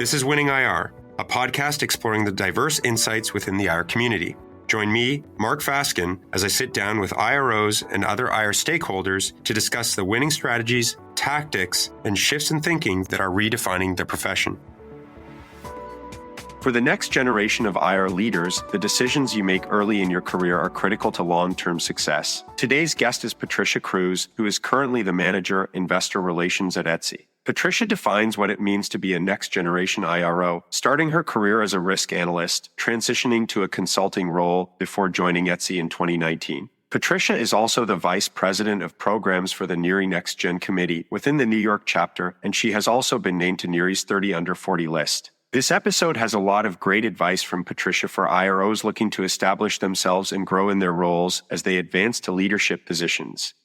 This is Winning IR, a podcast exploring the diverse insights within the IR community. Join me, Mark Fasken, as I sit down with IROs and other IR stakeholders to discuss the winning strategies, tactics, and shifts in thinking that are redefining the profession. For the next generation of IR leaders, the decisions you make early in your career are critical to long-term success. Today's guest is Patricia Cruz, who is currently the Manager, Investor Relations at Etsy. Patricia defines what it means to be a next-generation IRO, starting her career as a risk analyst, transitioning to a consulting role before joining Etsy in 2019. Patricia is also the Vice President of Programs for the NERI Next Gen Committee within the New York chapter, and she has also been named to NERI's 30 Under 40 list. This episode has a lot of great advice from Patricia for IROs looking to establish themselves and grow in their roles as they advance to leadership positions.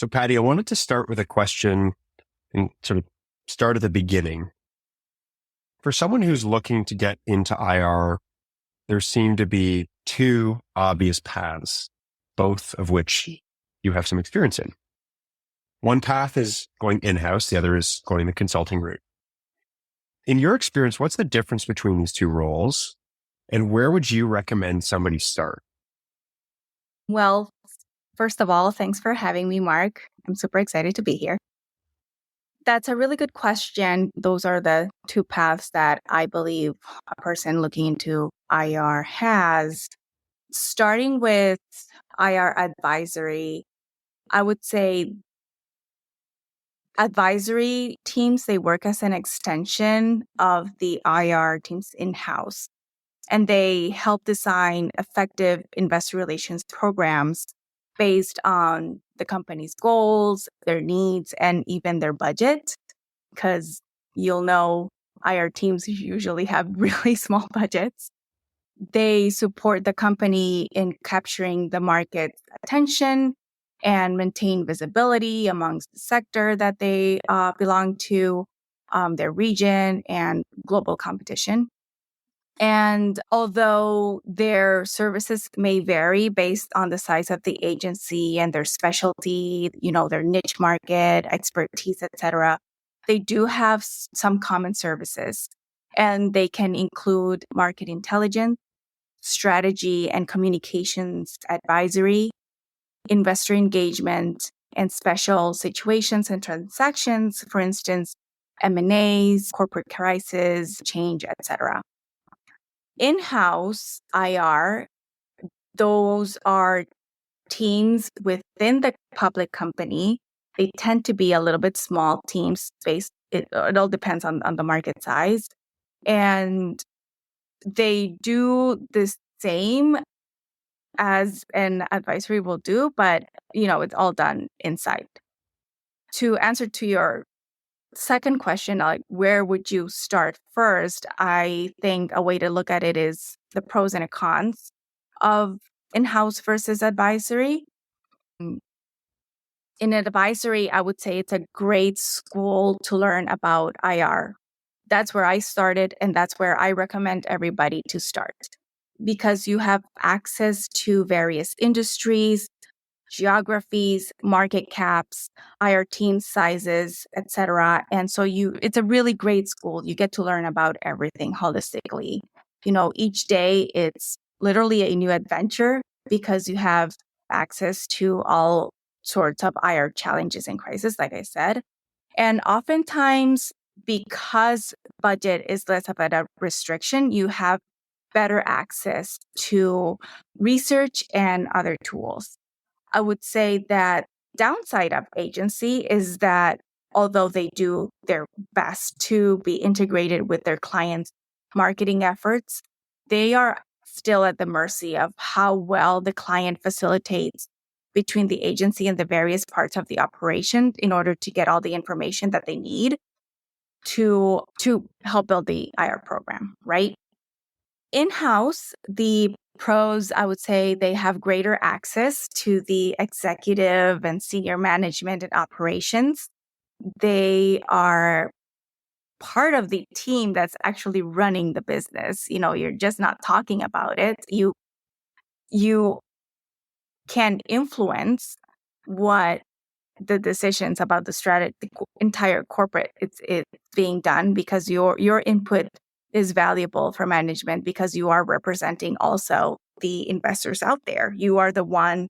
So, Patty, I wanted to start with a question and sort of start at the beginning. For someone who's looking to get into IR, there seem to be two obvious paths, both of which you have some experience in. One path is going in-house, the other is going the consulting route. In your experience, what's the difference between these two roles, and where would you recommend somebody start? Well, first of all, thanks for having me, Mark. I'm super excited to be here. That's a really good question. Those are the two paths that I believe a person looking into IR has. Starting with IR advisory, I would say advisory teams, they work as an extension of the IR teams in-house, and they help design effective investor relations programs based on the company's goals, their needs, and even their budget. Because you'll know IR teams usually have really small budgets. They support the company in capturing the market's attention and maintain visibility amongst the sector that they belong to, their region, and global competition. And although their services may vary based on the size of the agency and their specialty, their niche market, expertise, etc., they do have some common services, and they can include market intelligence, strategy and communications advisory, investor engagement, and special situations and transactions, for instance, M&As, corporate crisis, change, etc. In-house IR, those are teams within the public company. They tend to be a little bit small teams based. It all depends on the market size. And they do the same as an advisory will do, but, it's all done inside. To answer to your second question, like where would you start first? I think a way to look at it is the pros and the cons of in-house versus advisory. In advisory, I would say it's a great school to learn about IR. That's where I started, and that's where I recommend everybody to start, because you have access to various industries, geographies, market caps, IR team sizes, etc. And so it's a really great school. You get to learn about everything holistically. Each day it's literally a new adventure because you have access to all sorts of IR challenges and crises, like I said. And oftentimes, because budget is less of a restriction, you have better access to research and other tools. I would say that downside of agency is that although they do their best to be integrated with their clients' marketing efforts, they are still at the mercy of how well the client facilitates between the agency and the various parts of the operation in order to get all the information that they need to help build the IR program, right? In-house, the pros, I would say they have greater access to the executive and senior management and operations. They are part of the team that's actually running the business. You're just not talking about it. You can influence what the decisions about the strategy, the entire corporate, it's being done, because your input is valuable for management because you are representing also the investors out there. You are the one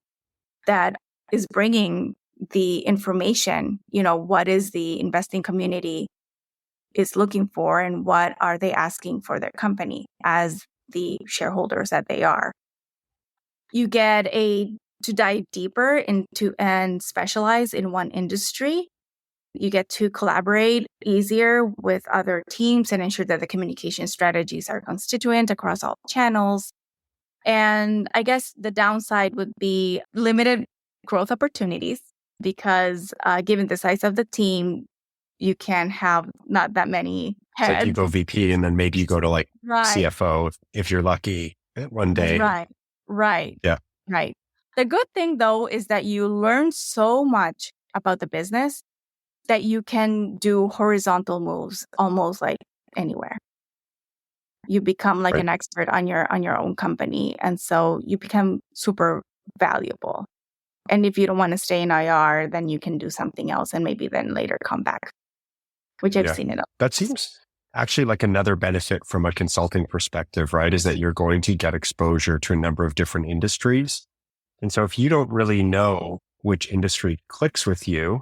that is bringing the information, what is the investing community is looking for and what are they asking for their company as the shareholders that they are. You get to dive deeper into and specialize in one industry. You get to collaborate easier with other teams and ensure that the communication strategies are constituent across all channels. And I guess the downside would be limited growth opportunities because given the size of the team, you can have not that many It's like you heads. go VP and then maybe you go to like Right. CFO if you're lucky one day. Right. Yeah. Right. The good thing, though, is that you learn so much about the business that you can do horizontal moves almost like anywhere. You become like Right. an expert on your own company. And so you become super valuable. And if you don't want to stay in IR, then you can do something else and maybe then later come back, which I've seen it. That seems actually like another benefit from a consulting perspective, right? Is that you're going to get exposure to a number of different industries. And so if you don't really know which industry clicks with you,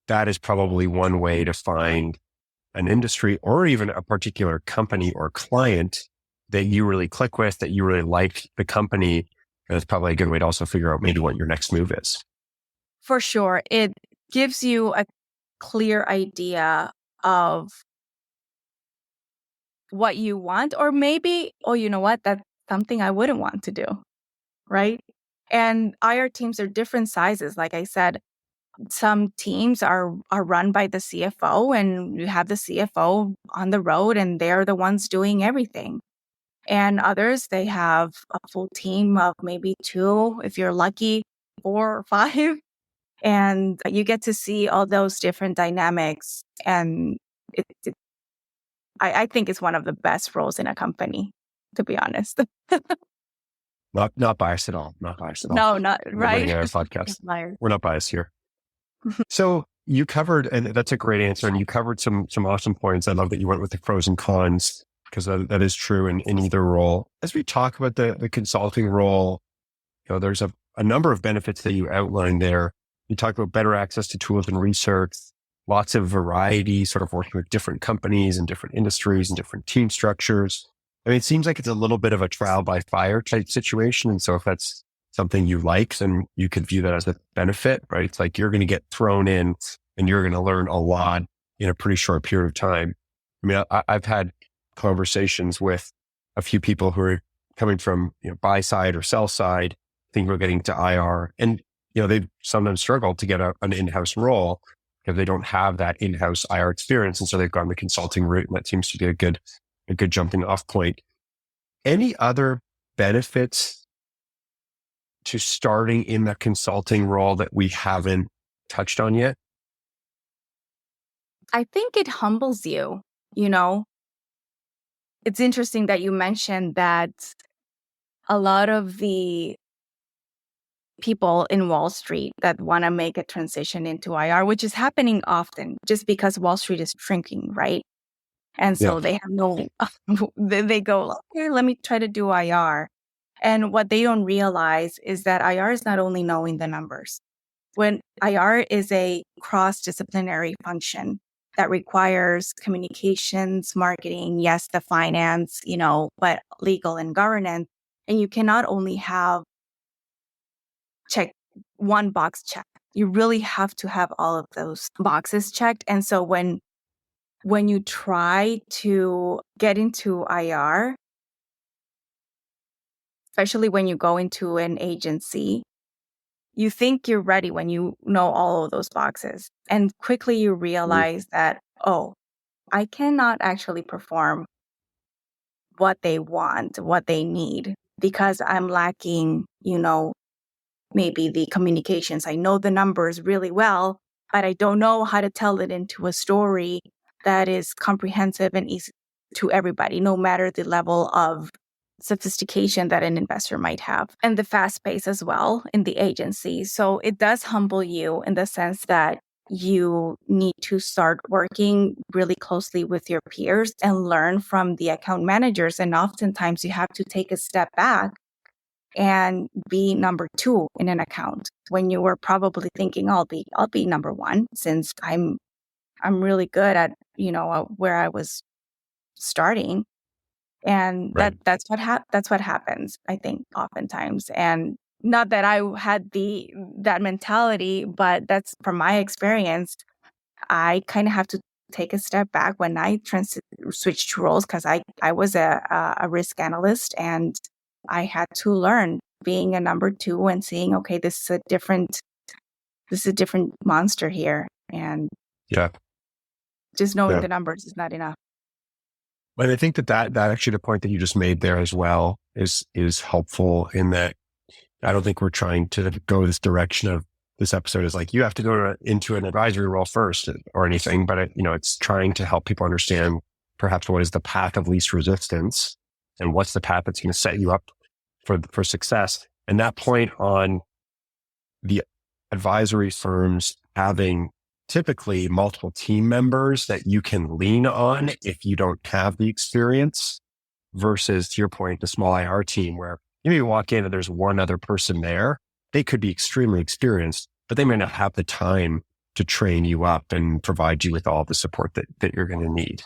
that is probably one way to find an industry or even a particular company or client that you really click with, that you really like the company. And it's probably a good way to also figure out maybe what your next move is. For sure. It gives you a clear idea of what you want, or maybe, oh, you know what? That's something I wouldn't want to do. Right. And IR teams are different sizes. Like I said, some teams are run by the CFO, and you have the CFO on the road and they're the ones doing everything. And others, they have a full team of maybe 2, if you're lucky, 4 or 5. And you get to see all those different dynamics. And I think it's one of the best roles in a company, to be honest. Not biased at all. Not biased at all. No, not right. Podcast. We're not biased here. So you covered, and that's a great answer. And you covered some awesome points. I love that you went with the pros and cons because that is true in either role. As we talk about the consulting role, there's a number of benefits that you outlined there. You talk about better access to tools and research, lots of variety, sort of working with different companies and different industries and different team structures. I mean, it seems like it's a little bit of a trial by fire type situation. And so if that's something you like, then you could view that as a benefit, right? It's like you're going to get thrown in and you're going to learn a lot in a pretty short period of time. I mean, I've had conversations with a few people who are coming from buy side or sell side, thinking about getting to IR. And, they sometimes struggle to get an in-house role because they don't have that in-house IR experience. And so they've gone the consulting route, and that seems to be a good jumping off point. Any other benefits to starting in the consulting role that we haven't touched on yet? I think it humbles you, It's interesting that you mentioned that a lot of the people in Wall Street that want to make a transition into IR, which is happening often just because Wall Street is shrinking, right? And so they have no, they go, okay, let me try to do IR. And what they don't realize is that IR is not only knowing the numbers. When IR is a cross-disciplinary function that requires communications, marketing, yes, the finance, but legal and governance. And you cannot only have check one box checked. You really have to have all of those boxes checked. And so when you try to get into IR, especially when you go into an agency, you think you're ready when you know all of those boxes. And quickly you realize that, oh, I cannot actually perform what they want, what they need, because I'm lacking, maybe the communications. I know the numbers really well, but I don't know how to tell it into a story that is comprehensive and easy to everybody, no matter the level of sophistication that an investor might have, and the fast pace as well in the agency. So it does humble you in the sense that you need to start working really closely with your peers and learn from the account managers. And oftentimes you have to take a step back and be number two in an account when you were probably thinking, I'll be number one since I'm really good at, where I was starting. And Right. that's what happens, I think, oftentimes. And not that I had that mentality, but that's from my experience. I kind of have to take a step back when I switched roles, because I was a risk analyst, and I had to learn being a number two and seeing, okay, this is a different monster here, and Yeah. just knowing Yeah. the numbers is not enough. But I think that actually the point that you just made there as well is helpful in that I don't think we're trying to go this direction of this episode is like, you have to go into an advisory role first or anything, but it's trying to help people understand perhaps what is the path of least resistance and what's the path that's going to set you up for success. And that point on the advisory firms having typically multiple team members that you can lean on if you don't have the experience versus, to your point, the small IR team where you may walk in and there's one other person there. They could be extremely experienced, but they may not have the time to train you up and provide you with all the support that you're going to need.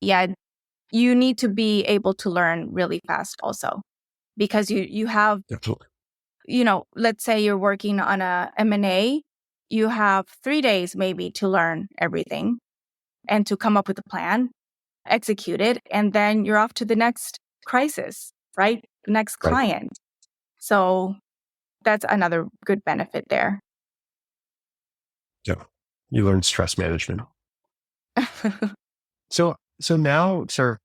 Yeah, you need to be able to learn really fast also, because you have, Absolutely. let's say you're working on a M&A, you have 3 days maybe to learn everything and to come up with a plan, execute it, and then you're off to the next crisis, right? The next client. So that's another good benefit there. Yeah. You learn stress management. So now, sir,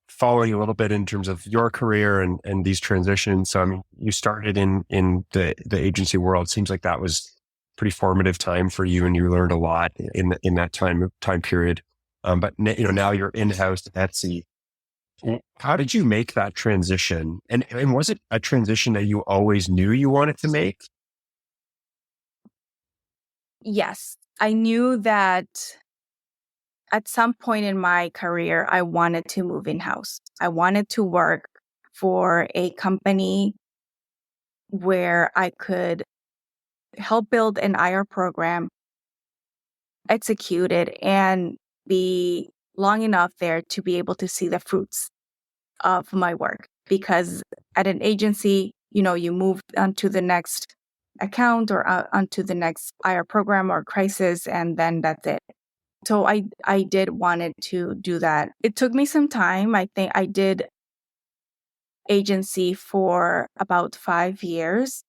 following a little bit in terms of your career and these transitions. So, I mean, you started in the agency world. Seems like that was a pretty formative time for you, and you learned a lot in that time period. But now you're in-house at Etsy. How did you make that transition? And was it a transition that you always knew you wanted to make? Yes, I knew that at some point in my career, I wanted to move in-house. I wanted to work for a company where I could help build an IR program, execute it, and be long enough there to be able to see the fruits of my work. Because at an agency, you move onto the next account or onto the next IR program or crisis, and then that's it. So I did wanted to do that. It took me some time. I think I did agency for about 5 years.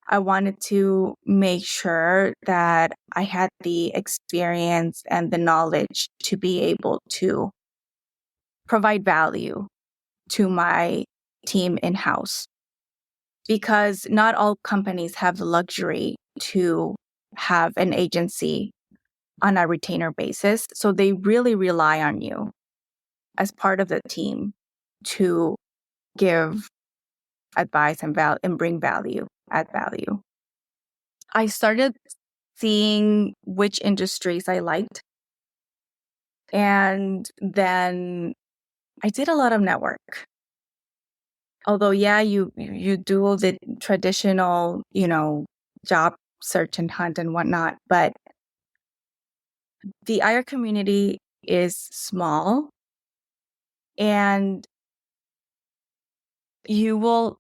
I wanted to make sure that I had the experience and the knowledge to be able to provide value to my team in-house, because not all companies have the luxury to have an agency on a retainer basis. So they really rely on you as part of the team to give advice and bring value, add value. I started seeing which industries I liked. And then I did a lot of network. Although, yeah, you do the traditional, job search and hunt and whatnot, but the IR community is small, and you will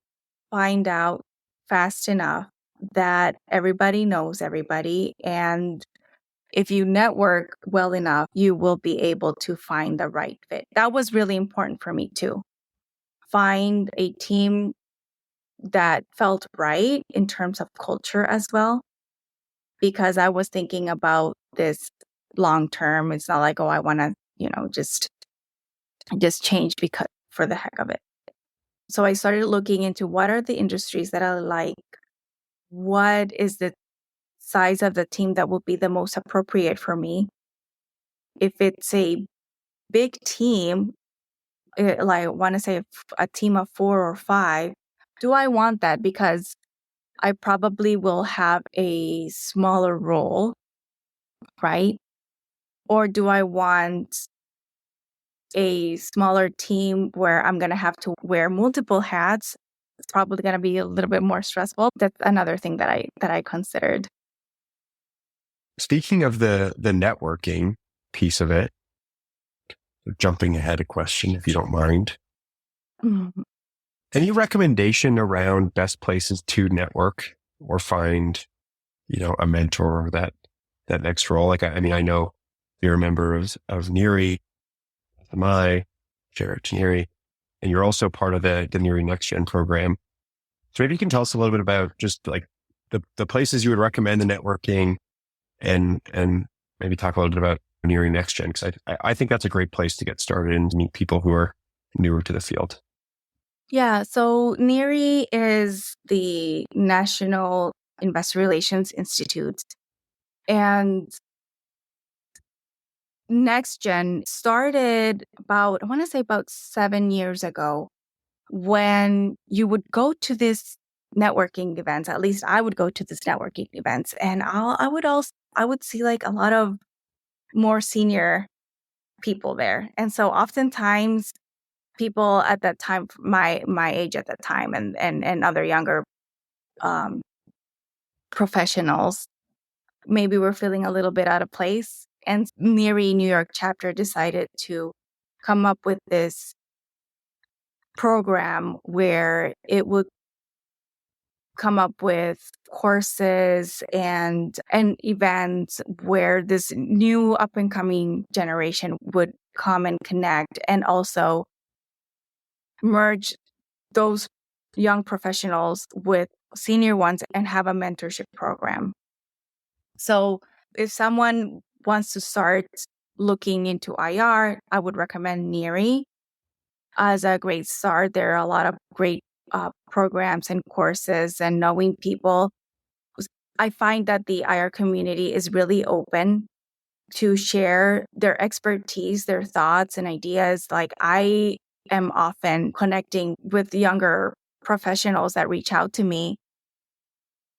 find out fast enough that everybody knows everybody. And if you network well enough, you will be able to find the right fit. That was really important for me too. Find a team that felt right in terms of culture as well, because I was thinking about this long term. It's not like, oh, I want to, just change because for the heck of it. So I started looking into what are the industries that I like, what is the size of the team that will be the most appropriate for me. If it's a big team, like I want to say a team of 4 or 5, do I want that? Because I probably will have a smaller role right? Or do I want a smaller team where I'm going to have to wear multiple hats? It's probably going to be a little bit more stressful. That's another thing that I considered. Speaking of the networking piece of it, jumping ahead a question, if you don't mind, Mhm. any recommendation around best places to network or find, a mentor or that next role? Like, I mean, I know you're a member of NERI, my Jared NERI, and you're also part of the NERI Next Gen program. So maybe you can tell us a little bit about just like the places you would recommend the networking, and maybe talk a little bit about NERI Next Gen, because I think that's a great place to get started and to meet people who are newer to the field. Yeah, so NERI is the National Investor Relations Institute. And Next Gen started about, I want to say about 7 years ago, when you would go to this networking events. At least I would go to this networking events, and I would see like a lot of more senior people there. And so oftentimes people at that time, my age at that time, and other younger um, professionals, maybe were feeling a little bit out of place. And NERI New York chapter decided to come up with this program where it would come up with courses and events where this new up and coming generation would come and connect, and also merge those young professionals with senior ones and have a mentorship program. So if someone wants to start looking into IR, I would recommend NERI as a great start. There are a lot of great programs and courses, and knowing people. I find that the IR community is really open to share their expertise, their thoughts and ideas. Like, I am often connecting with younger professionals that reach out to me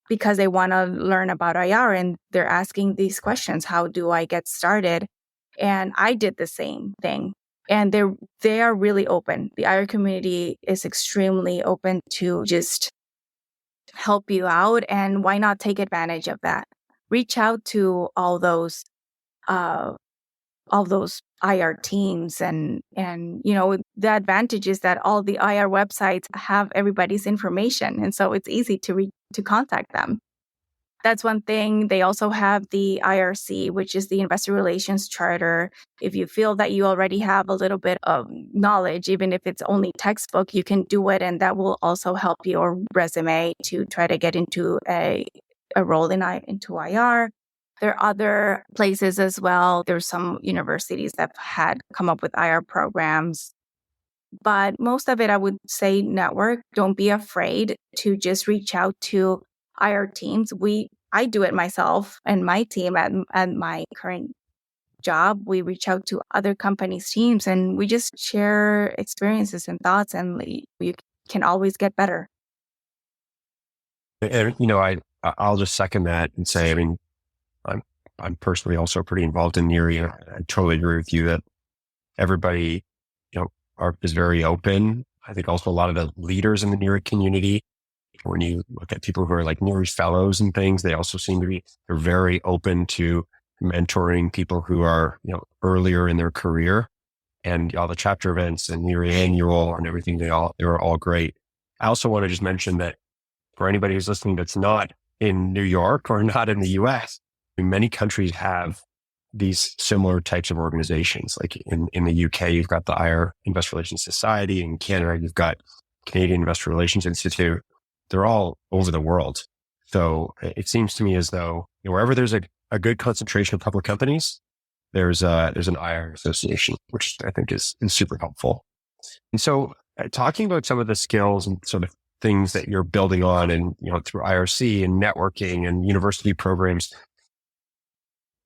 because they want to learn about IR, and they're asking these questions. How do I get started? And I did the same thing. And they are really open. The IR community is extremely open to just help you out. And why not take advantage of that? Reach out to uh, all those IR teams, and the advantage is that all the IR websites have everybody's information, and so it's easy to contact them. That's one thing. They also have the IRC, which is the Investor Relations Charter. If you feel that you already have a little bit of knowledge, even if it's only textbook, you can do it, and that will also help your resume to try to get into a role into IR. There are other places as well. There's some universities that had come up with IR programs. But most of it, I would say network. Don't be afraid to just reach out to IR teams. I do it myself and my team at my current job. We reach out to other companies' teams, and we just share experiences and thoughts, and you can always get better. And, I'll just second that and say, I mean, I'm personally also pretty involved in NERI, and I totally agree with you that everybody, is very open. I think also a lot of the leaders in the NERI community, when you look at people who are like NERI fellows and things, they also seem to be, they're very open to mentoring people who are, earlier in their career, and all the chapter events and NERI annual and everything. They were all great. I also want to just mention that for anybody who's listening that's not in New York or not in the US, many countries have these similar types of organizations. Like in the UK, you've got the IR Investor Relations Society. In Canada, you've got Canadian Investor Relations Institute. They're all over the world. So it seems to me as though wherever there's a good concentration of public companies, there's an IR association, which I think is super helpful. And so talking about some of the skills and sort of things that you're building on, and through IRC and networking and university programs,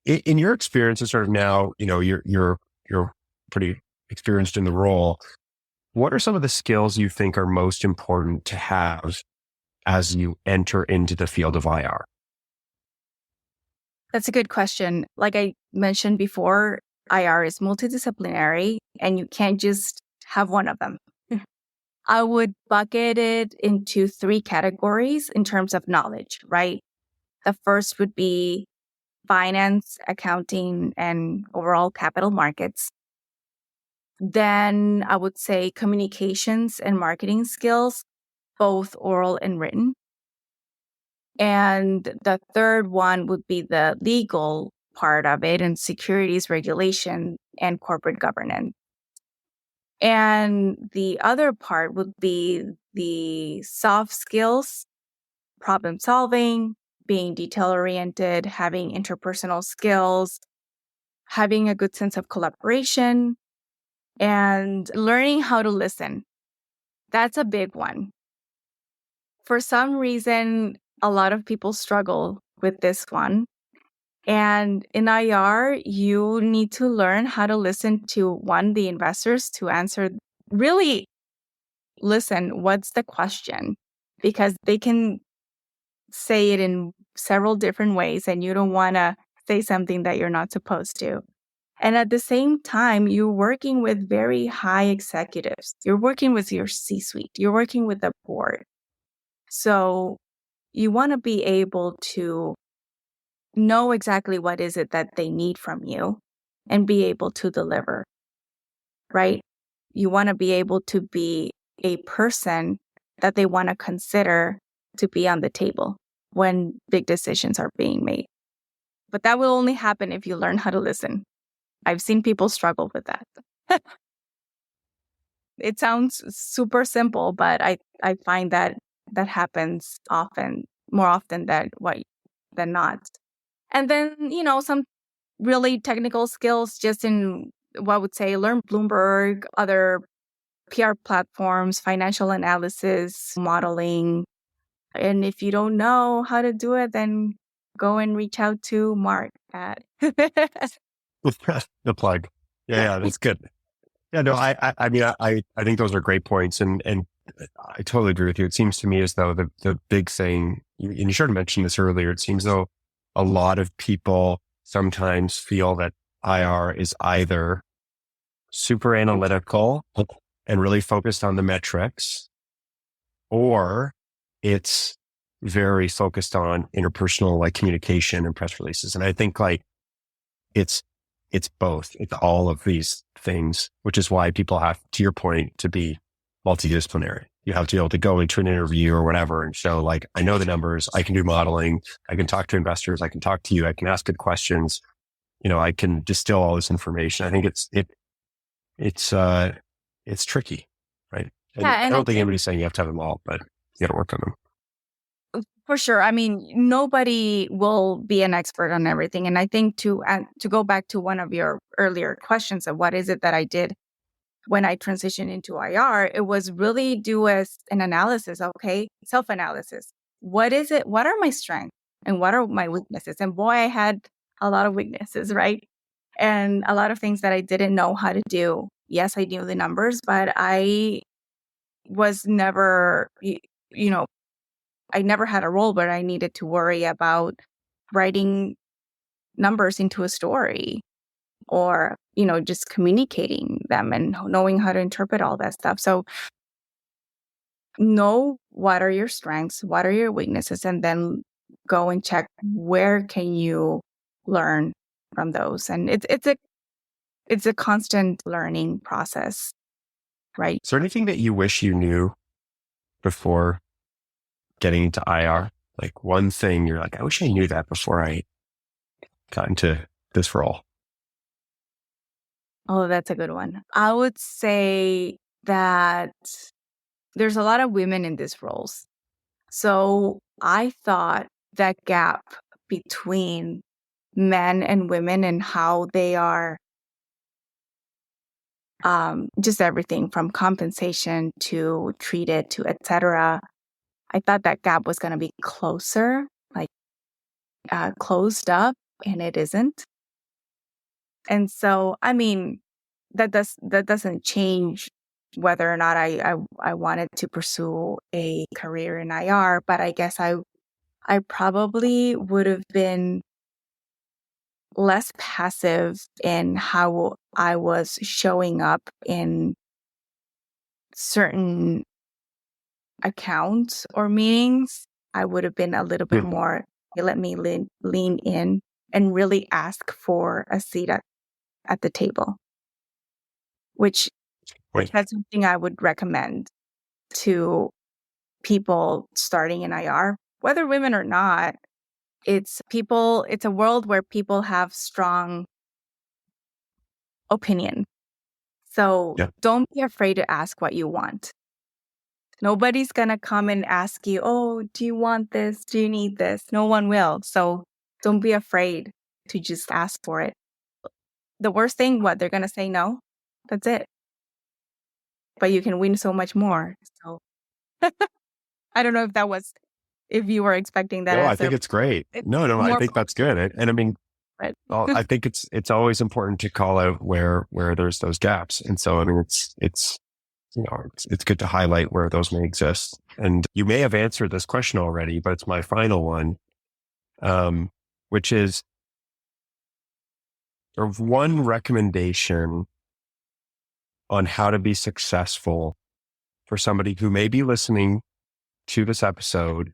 in your experience, and sort of now, you're pretty experienced in the role. What are some of the skills you think are most important to have as you enter into the field of IR? That's a good question. Like I mentioned before, IR is multidisciplinary and you can't just have one of them. I would bucket it into three categories in terms of knowledge, right? The first would be finance, accounting, and overall capital markets. Then I would say communications and marketing skills, both oral and written. And the third one would be the legal part of it and securities regulation and corporate governance. And the other part would be the soft skills, problem solving, being detail oriented, having interpersonal skills, having a good sense of collaboration, and learning how to listen. That's a big one. For some reason, a lot of people struggle with this one. And in IR, you need to learn how to listen to the investors to answer, really listen, what's the question? Because they can say it in several different ways and you don't want to say something that you're not supposed to. And at the same time, you're working with very high executives. You're working with your C-suite. You're working with the board. So you want to be able to know exactly what is it that they need from you and be able to deliver, right? You want to be able to be a person that they want to consider to be on the table when big decisions are being made. But that will only happen if you learn how to listen. I've seen people struggle with that. It sounds super simple, but I find that happens often, more often than not. And then, some really technical skills just in what I would say, learn Bloomberg, other PR platforms, financial analysis, modeling. And if you don't know how to do it, then go and reach out to Mark at. The plug. Yeah, that's good. Yeah, no, I mean, I think those are great points, and I totally agree with you. It seems to me as though the big thing, and you sort of mentioned this earlier, it seems though a lot of people sometimes feel that IR is either super analytical and really focused on the metrics, or it's very focused on interpersonal like communication and press releases. And I think like it's both. It's all of these things, which is why people have, to your point, to be multidisciplinary. You have to be able to go into an interview or whatever and show like, I know the numbers, I can do modeling, I can talk to investors, I can talk to you, I can ask good questions. I can distill all this information. I think it's tricky, right? And Yeah, I and don't think anybody's saying you have to have them all, but you got to work on them. for sure. I mean, nobody will be an expert on everything. And I think to go back to one of your earlier questions of what is it that I did when I transitioned into IR, it was really do an analysis, okay? Self-analysis. What is it? What are my strengths and what are my weaknesses? And boy, I had a lot of weaknesses, right? And a lot of things that I didn't know how to do. Yes, I knew the numbers, but I was never, I never had a role where I needed to worry about writing numbers into a story or, just communicating them and knowing how to interpret all that stuff. So know what are your strengths, what are your weaknesses, and then go and check where can you learn from those. And it's a constant learning process, right? Is there anything that you wish you knew before getting into IR? Like one thing you're like, I wish I knew that before I got into this role. Oh, that's a good one. I would say that there's a lot of women in these roles. So I thought that gap between men and women and how they are just everything from compensation to treated to et cetera. I thought that gap was going to be closer, like closed up, and it isn't. And so, I mean, that doesn't change whether or not I wanted to pursue a career in IR, but I guess I probably would have been less passive in how I was showing up in certain accounts or meetings. I would have been a little bit more, let me lean in and really ask for a seat at the table, which that's something I would recommend to people starting in IR, whether women or not. It's a world where people have strong opinion. So don't be afraid to ask what you want. Nobody's going to come and ask you, oh, do you want this? Do you need this? No one will. So don't be afraid to just ask for it. The worst thing, they're going to say no. That's it. But you can win so much more. So I don't know if you were expecting that. No, I think it's great. No, I think that's good. And I mean, I think it's always important to call out where there's those gaps. And so, I mean, it's good to highlight where those may exist. And you may have answered this question already, but it's my final one, which is one recommendation on how to be successful for somebody who may be listening to this episode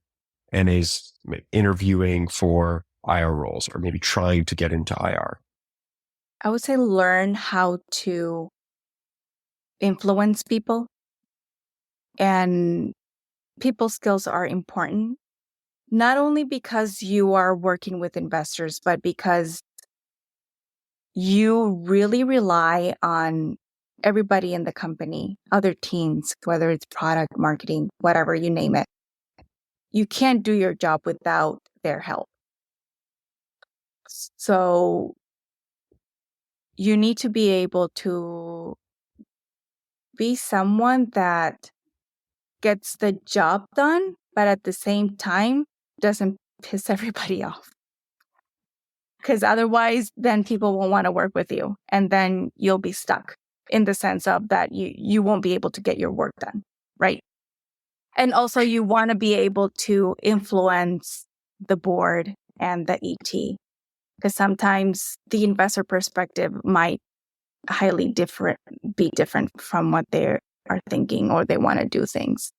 and is interviewing for IR roles or maybe trying to get into IR. I would say learn how to influence people, and people skills are important, not only because you are working with investors, but because you really rely on everybody in the company, other teams, whether it's product, marketing, whatever, you name it. You can't do your job without their help. So you need to be able to be someone that gets the job done, but at the same time doesn't piss everybody off. Because otherwise, then people won't want to work with you. And then you'll be stuck in the sense of that you won't be able to get your work done, right? And also you want to be able to influence the board and the ET. Because sometimes the investor perspective might be different from what they are thinking or they want to do things.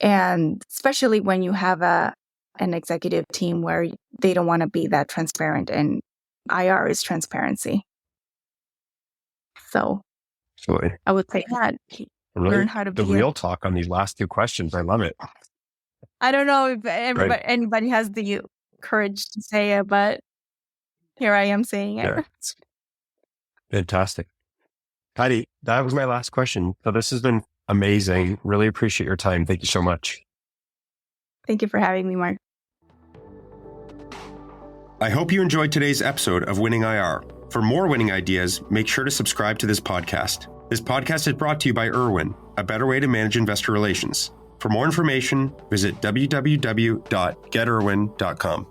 And especially when you have an executive team where they don't want to be that transparent, and IR is transparency. So absolutely. I would say that learn how to be the real talk on these last two questions. I love it. I don't know if anybody has the courage to say it, but here I am saying it. Yeah, it's fantastic. Heidi, that was my last question. So this has been amazing. Really appreciate your time. Thank you so much. Thank you for having me, Mark. I hope you enjoyed today's episode of Winning IR. For more winning ideas, make sure to subscribe to this podcast. This podcast is brought to you by Irwin, a better way to manage investor relations. For more information, visit www.getirwin.com.